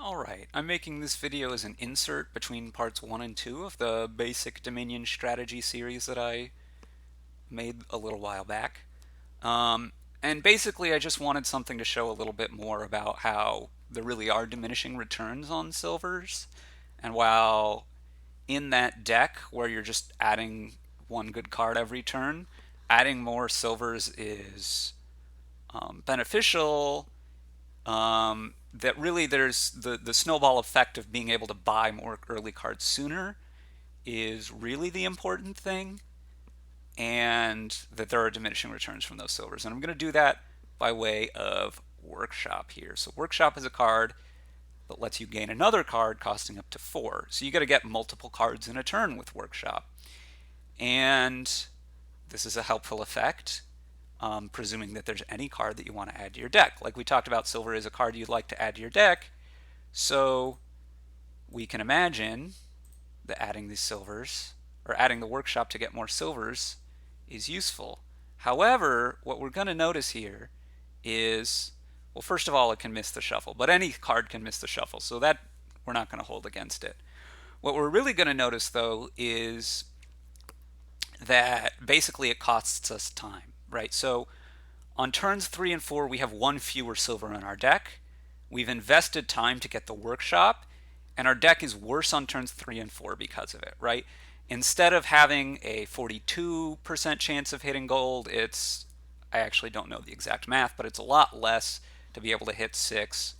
Alright, I'm making this video as an insert between parts 1 and 2 of the basic Dominion strategy series that I made a little while back. Um, and basically I just wanted something to show a little bit more about how there really are diminishing returns on silvers. And while in that deck where you're just adding one good card every turn, adding more silvers is beneficial, that really there's the snowball effect of being able to buy more early cards sooner is really the important thing, and that there are diminishing returns from those silvers. And I'm going to do that by way of Workshop here. So Workshop is a card that lets you gain another card costing up to 4. So you got to get multiple cards in a turn with Workshop. And this is a helpful effect, presuming that there's any card that you want to add to your deck. Like we talked about, silver is a card you'd like to add to your deck. So we can imagine that adding these silvers, or adding the Workshop to get more silvers, is useful. However, what we're going to notice here is, well, first of all, it can miss the shuffle, but any card can miss the shuffle, so that we're not going to hold against it. What we're really going to notice, though, is that basically it costs us time, right? So on turns 3 and 4, we have one fewer silver in our deck. We've invested time to get the Workshop, and our deck is worse on turns 3 and 4 because of it, right? Instead of having a 42% chance of hitting gold, I actually don't know the exact math, but it's a lot less to be able to hit 6.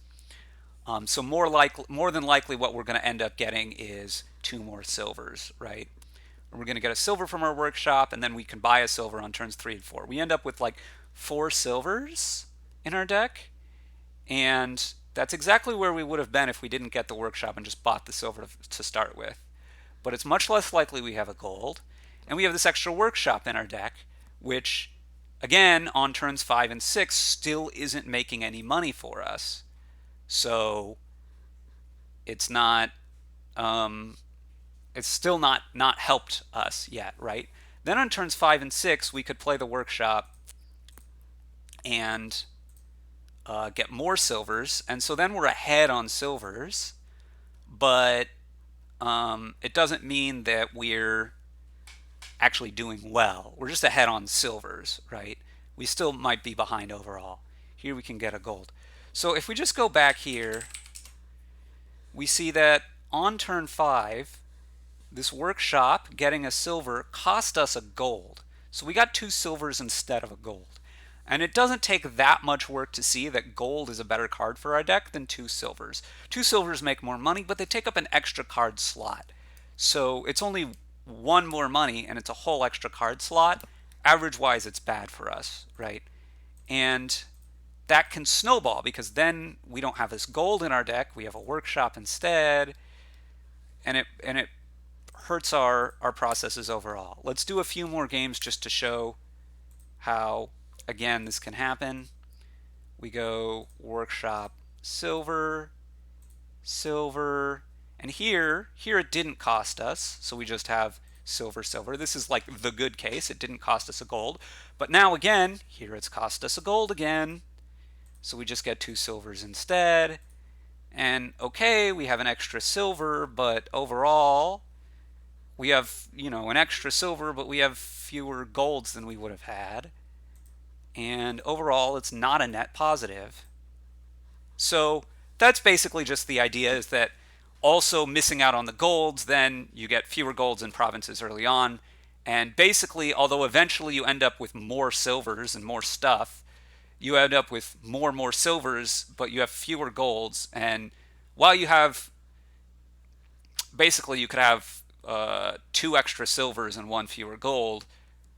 So more than likely what we're going to end up getting is 2 more silvers, right? We're going to get a silver from our Workshop, and then we can buy a silver on turns 3 and 4. We end up with like 4 silvers in our deck, and that's exactly where we would have been if we didn't get the Workshop and just bought the silver to start with. But it's much less likely we have a gold, and we have this extra Workshop in our deck, which, again, on turns 5 and 6, still isn't making any money for us. So it's not, it's still not helped us yet, right? Then on turns 5 and 6, we could play the Workshop and get more silvers, and so then we're ahead on silvers, but it doesn't mean that we're actually doing well. We're just ahead on silvers, right? We still might be behind overall. Here we can get a gold. So if we just go back here, we see that on turn 5, this Workshop getting a silver cost us a gold. So we got 2 silvers instead of a gold. And it doesn't take that much work to see that gold is a better card for our deck than 2 silvers. 2 silvers make more money, but they take up an extra card slot. So it's only 1 more money, and it's a whole extra card slot. Average-wise, it's bad for us, right? And that can snowball, because then we don't have this gold in our deck. We have a Workshop instead, and it hurts our processes overall. Let's do a few more games just to show how, again, this can happen. We go Workshop, silver, silver, and here it didn't cost us, so we just have silver, silver. This is like the good case. It didn't cost us a gold. But now again, here it's cost us a gold again, so we just get 2 silvers instead. And okay, we have an extra silver, but overall we have, an extra silver, but we have fewer golds than we would have had. And overall, it's not a net positive. So that's basically just the idea, is that also missing out on the golds, then you get fewer golds in provinces early on. And basically, although eventually you end up with more silvers and more stuff, you end up with more silvers, but you have fewer golds. And while you have, basically you could have 2 extra silvers and 1 fewer gold,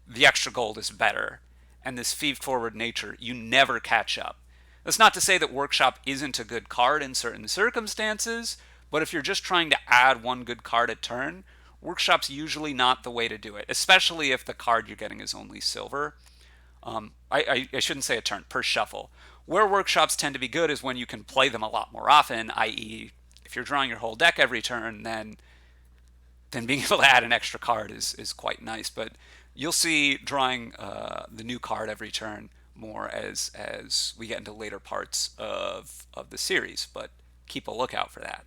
the extra gold is better. And this feed-forward nature, you never catch up. That's not to say that Workshop isn't a good card in certain circumstances, but if you're just trying to add 1 good card a turn, Workshop's usually not the way to do it, especially if the card you're getting is only silver. I shouldn't say a turn, per shuffle. Where Workshops tend to be good is when you can play them a lot more often, i.e. if you're drawing your whole deck every turn, then being able to add an extra card is quite nice. But you'll see drawing the new card every turn more as we get into later parts of the series. But keep a lookout for that.